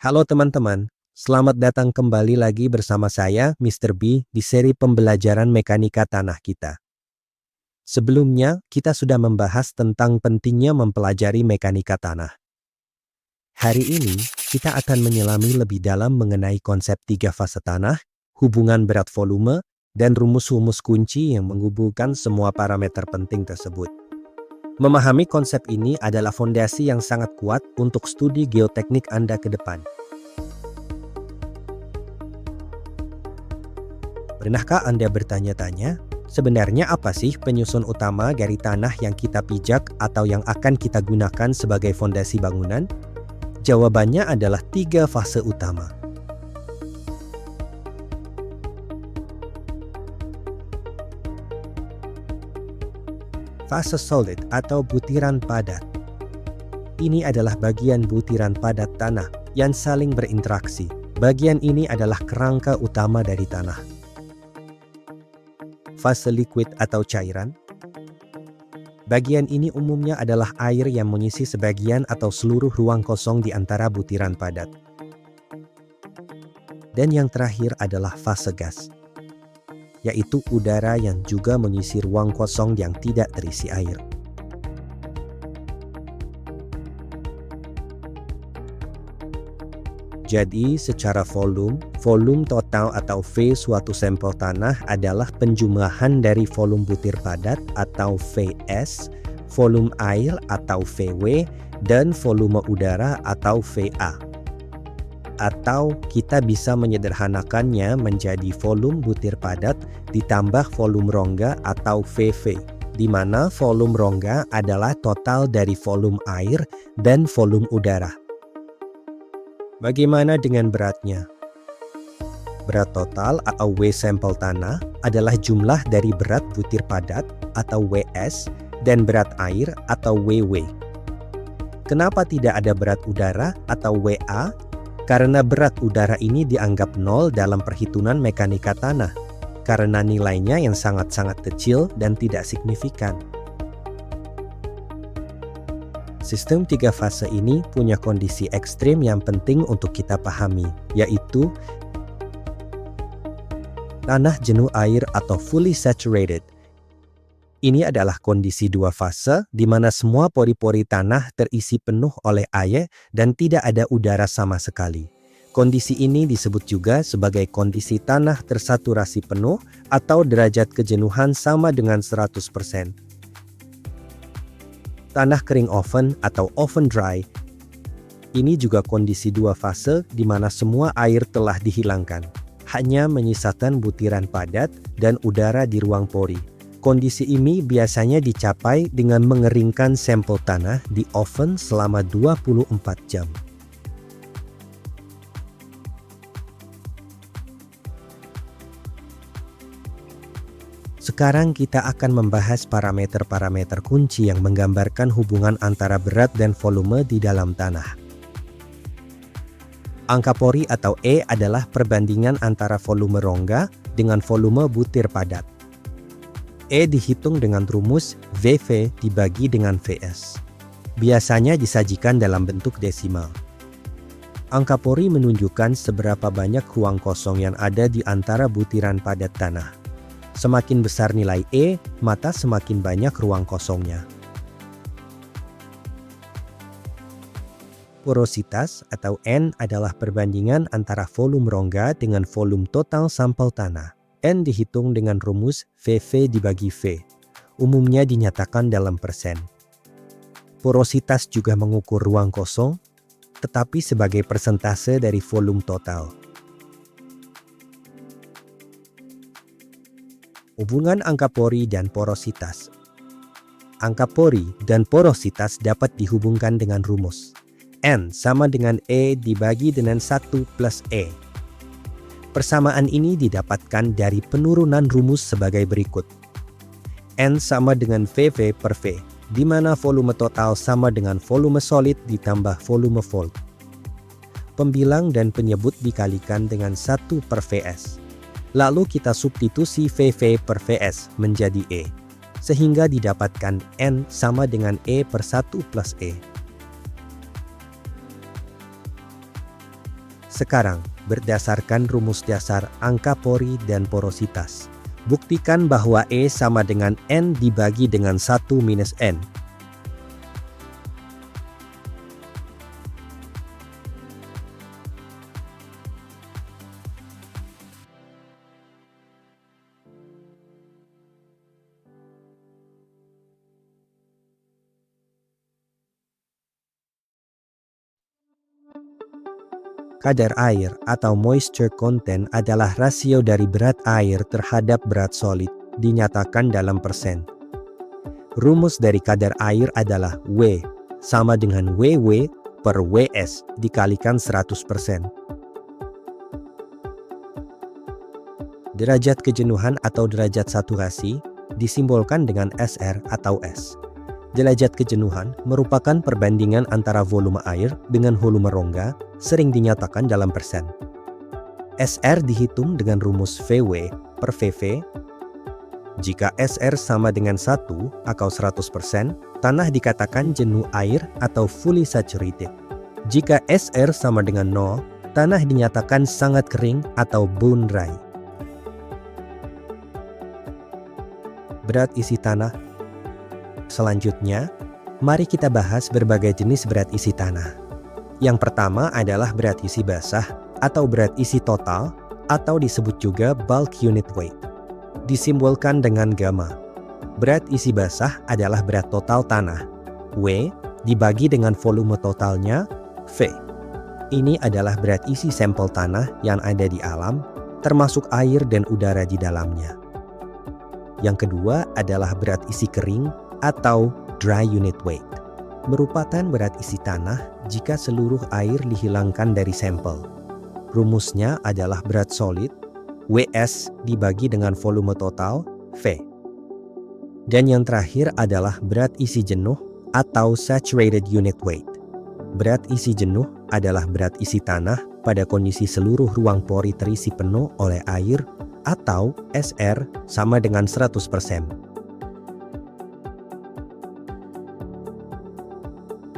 Halo teman-teman, selamat datang kembali lagi bersama saya, Mr. B, di seri pembelajaran mekanika tanah kita. Sebelumnya, kita sudah membahas tentang pentingnya mempelajari mekanika tanah. Hari ini, kita akan menyelami lebih dalam mengenai konsep 3 fase tanah, hubungan berat volume, dan rumus-rumus kunci yang menghubungkan semua parameter penting tersebut. Memahami konsep ini adalah fondasi yang sangat kuat untuk studi geoteknik Anda ke depan. Pernahkah Anda bertanya-tanya, sebenarnya apa sih penyusun utama dari tanah yang kita pijak atau yang akan kita gunakan sebagai fondasi bangunan? Jawabannya adalah 3 fase utama. Fase solid atau butiran padat. Ini adalah bagian butiran padat tanah yang saling berinteraksi. Bagian ini adalah kerangka utama dari tanah. Fase liquid atau cairan. Bagian ini umumnya adalah air yang mengisi sebagian atau seluruh ruang kosong di antara butiran padat. Dan yang terakhir adalah fase gas, yaitu udara yang juga mengisi ruang kosong yang tidak terisi air. Jadi, secara volume total atau V suatu sampel tanah adalah penjumlahan dari volume butir padat atau Vs, volume air atau Vw, dan volume udara atau Va. Atau kita bisa menyederhanakannya menjadi volume butir padat ditambah volume rongga atau Vv, di mana volume rongga adalah total dari volume air dan volume udara. Bagaimana dengan beratnya? Berat total atau W sampel tanah adalah jumlah dari berat butir padat atau Ws dan berat air atau Ww. Kenapa tidak ada berat udara atau Wa? Karena berat udara ini dianggap nol dalam perhitungan mekanika tanah, karena nilainya yang sangat-sangat kecil dan tidak signifikan. Sistem 3 fase ini punya kondisi ekstrim yang penting untuk kita pahami, yaitu tanah jenuh air atau fully saturated. Ini adalah kondisi 2 fase di mana semua pori-pori tanah terisi penuh oleh air dan tidak ada udara sama sekali. Kondisi ini disebut juga sebagai kondisi tanah tersaturasi penuh atau derajat kejenuhan sama dengan 100%. Tanah kering oven atau oven dry. Ini juga kondisi 2 fase di mana semua air telah dihilangkan. Hanya menyisakan butiran padat dan udara di ruang pori. Kondisi ini biasanya dicapai dengan mengeringkan sampel tanah di oven selama 24 jam. Sekarang kita akan membahas parameter-parameter kunci yang menggambarkan hubungan antara berat dan volume di dalam tanah. Angka pori atau E adalah perbandingan antara volume rongga dengan volume butir padat. E dihitung dengan rumus Vv dibagi dengan Vs. Biasanya disajikan dalam bentuk desimal. Angka pori menunjukkan seberapa banyak ruang kosong yang ada di antara butiran padat tanah. Semakin besar nilai E, maka semakin banyak ruang kosongnya. Porositas atau N adalah perbandingan antara volume rongga dengan volume total sampel tanah. N dihitung dengan rumus Vv dibagi V. Umumnya dinyatakan dalam persen. Porositas juga mengukur ruang kosong, tetapi sebagai persentase dari volume total. Hubungan angka pori dan porositas. Angka pori dan porositas dapat dihubungkan dengan rumus N sama dengan E dibagi dengan 1 plus E. Persamaan ini didapatkan dari penurunan rumus sebagai berikut. N sama dengan Vv per V, di mana volume total sama dengan volume solid ditambah volume volt. Pembilang dan penyebut dikalikan dengan 1 per Vs. Lalu kita substitusi Vv per Vs menjadi E, sehingga didapatkan N sama dengan E per 1 plus E. Sekarang, berdasarkan rumus dasar angka pori dan porositas, buktikan bahwa E sama dengan N dibagi dengan 1 minus N. Kadar air atau moisture content adalah rasio dari berat air terhadap berat solid, dinyatakan dalam persen. Rumus dari kadar air adalah W sama dengan WW per WS dikalikan 100%. Derajat kejenuhan atau derajat saturasi disimbolkan dengan SR atau S. Derajat kejenuhan merupakan perbandingan antara volume air dengan volume rongga, sering dinyatakan dalam persen. SR dihitung dengan rumus VW per VV. Jika SR sama dengan 1 atau 100%, tanah dikatakan jenuh air atau fully saturated. Jika SR sama dengan 0, tanah dinyatakan sangat kering atau bone dry. Berat isi tanah. Selanjutnya, mari kita bahas berbagai jenis berat isi tanah. Yang pertama adalah berat isi basah atau berat isi total atau disebut juga bulk unit weight. Disimbolkan dengan gamma. Berat isi basah adalah berat total tanah, W, dibagi dengan volume totalnya, V. Ini adalah berat isi sampel tanah yang ada di alam, termasuk air dan udara di dalamnya. Yang kedua adalah berat isi kering atau dry unit weight. Merupakan berat isi tanah jika seluruh air dihilangkan dari sampel. Rumusnya adalah berat solid, WS dibagi dengan volume total, V. Dan yang terakhir adalah berat isi jenuh atau saturated unit weight. Berat isi jenuh adalah berat isi tanah pada kondisi seluruh ruang pori terisi penuh oleh air atau SR sama dengan 100%.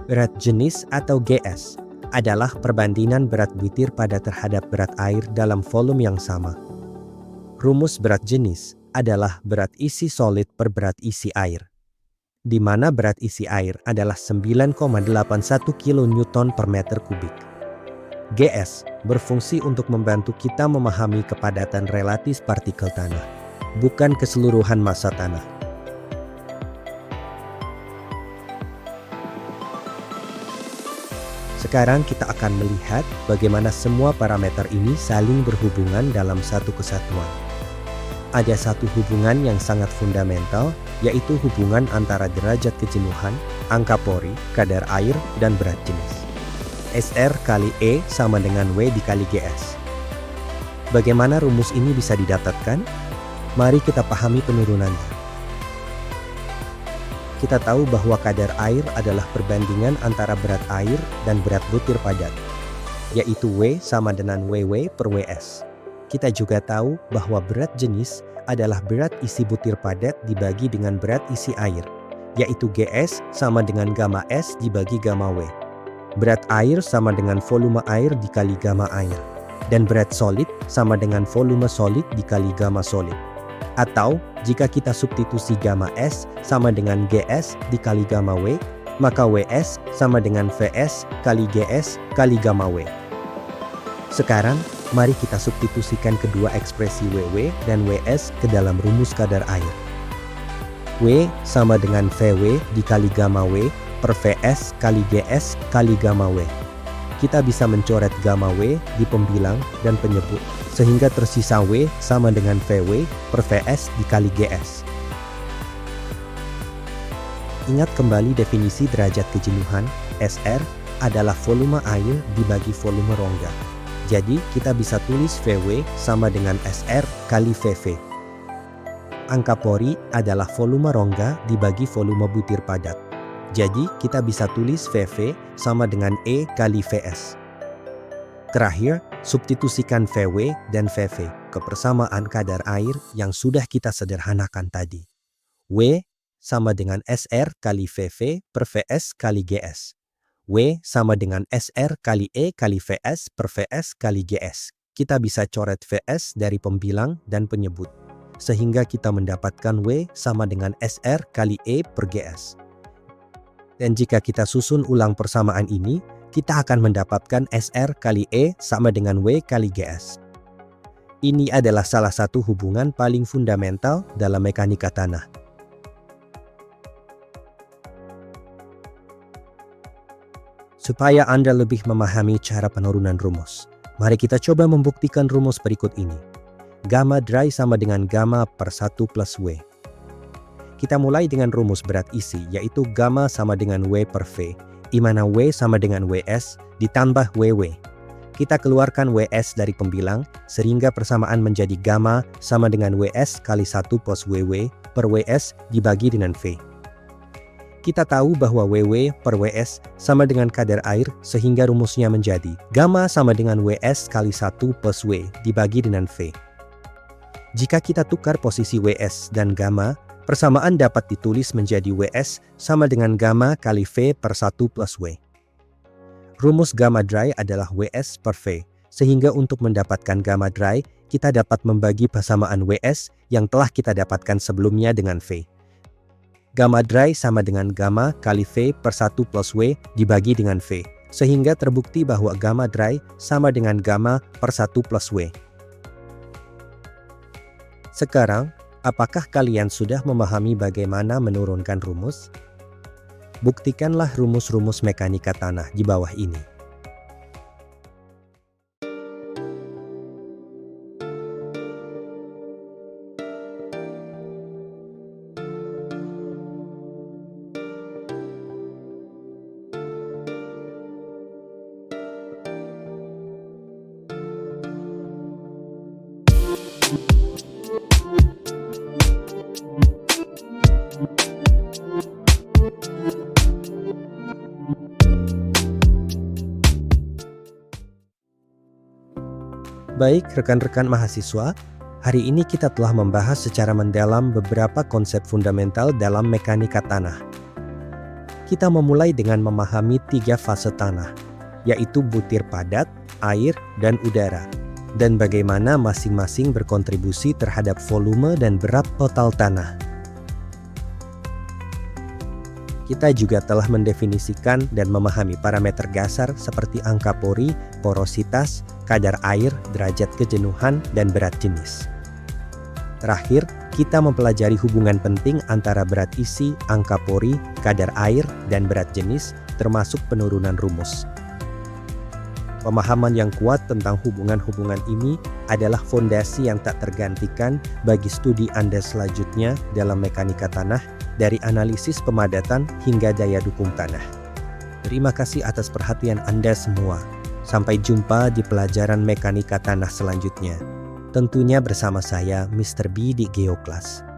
Berat jenis atau GS adalah perbandingan berat butir padat terhadap berat air dalam volume yang sama. Rumus berat jenis adalah berat isi solid per berat isi air, di mana berat isi air adalah 9,81 kN per meter kubik. GS berfungsi untuk membantu kita memahami kepadatan relatif partikel tanah, bukan keseluruhan massa tanah. Sekarang kita akan melihat bagaimana semua parameter ini saling berhubungan dalam satu kesatuan. Ada satu hubungan yang sangat fundamental, yaitu hubungan antara derajat kejenuhan, angka pori, kadar air, dan berat jenis. SR kali E sama dengan W dikali GS. Bagaimana rumus ini bisa didapatkan? Mari kita pahami penurunannya. Kita tahu bahwa kadar air adalah perbandingan antara berat air dan berat butir padat, yaitu W sama dengan WW per WS. Kita juga tahu bahwa berat jenis adalah berat isi butir padat dibagi dengan berat isi air, yaitu GS sama dengan gamma S dibagi gamma W. Berat air sama dengan volume air dikali gamma air, dan berat solid sama dengan volume solid dikali gamma solid. Atau, jika kita substitusi gamma S sama dengan GS dikali gamma W, maka WS sama dengan VS kali GS kali gamma W. Sekarang, mari kita substitusikan kedua ekspresi WW dan WS ke dalam rumus kadar air. W sama dengan VW dikali gamma W per VS kali GS kali gamma W. Kita bisa mencoret gamma W di pembilang dan penyebut, sehingga tersisa W sama dengan VW per VS dikali GS. Ingat kembali definisi derajat kejenuhan, SR adalah volume air dibagi volume rongga. Jadi kita bisa tulis VW sama dengan SR kali VV. Angka pori adalah volume rongga dibagi volume butir padat. Jadi kita bisa tulis VV sama dengan E kali VS. Terakhir, substitusikan VW dan VV ke persamaan kadar air yang sudah kita sederhanakan tadi. W sama dengan SR kali VV per VS kali GS. W sama dengan SR kali E kali VS per VS kali GS. Kita bisa coret VS dari pembilang dan penyebut, sehingga kita mendapatkan W sama dengan SR kali E per GS. Dan jika kita susun ulang persamaan ini, kita akan mendapatkan SR kali E sama dengan W kali GS. Ini adalah salah satu hubungan paling fundamental dalam mekanika tanah. Supaya Anda lebih memahami cara penurunan rumus, mari kita coba membuktikan rumus berikut ini. Gamma dry sama dengan gamma per 1 plus W. Kita mulai dengan rumus berat isi, yaitu gamma sama dengan W per V, di mana W sama dengan WS ditambah WW. Kita keluarkan WS dari pembilang, sehingga persamaan menjadi gamma sama dengan WS kali 1 plus WW per WS dibagi dengan V. Kita tahu bahwa WW per WS sama dengan kadar air, sehingga rumusnya menjadi gamma sama dengan WS kali 1 plus W dibagi dengan V. Jika kita tukar posisi WS dan gamma, persamaan dapat ditulis menjadi WS sama dengan gamma kali V per 1 plus W. Rumus gamma dry adalah WS per V, sehingga untuk mendapatkan gamma dry, kita dapat membagi persamaan WS yang telah kita dapatkan sebelumnya dengan V. Gamma dry sama dengan gamma kali V per 1 plus W dibagi dengan V, sehingga terbukti bahwa gamma dry sama dengan gamma per 1 plus W. Sekarang, apakah kalian sudah memahami bagaimana menurunkan rumus? Buktikanlah rumus-rumus mekanika tanah di bawah ini. Baik rekan-rekan mahasiswa, hari ini kita telah membahas secara mendalam beberapa konsep fundamental dalam mekanika tanah. Kita memulai dengan memahami 3 fase tanah, yaitu butir padat, air, dan udara, dan bagaimana masing-masing berkontribusi terhadap volume dan berat total tanah. Kita juga telah mendefinisikan dan memahami parameter dasar seperti angka pori, porositas, kadar air, derajat kejenuhan, dan berat jenis. Terakhir, kita mempelajari hubungan penting antara berat isi, angka pori, kadar air, dan berat jenis, termasuk penurunan rumus. Pemahaman yang kuat tentang hubungan-hubungan ini adalah fondasi yang tak tergantikan bagi studi Anda selanjutnya dalam mekanika tanah, dari analisis pemadatan hingga daya dukung tanah. Terima kasih atas perhatian Anda semua. Sampai jumpa di pelajaran mekanika tanah selanjutnya. Tentunya bersama saya, Mr. B di Geoclass.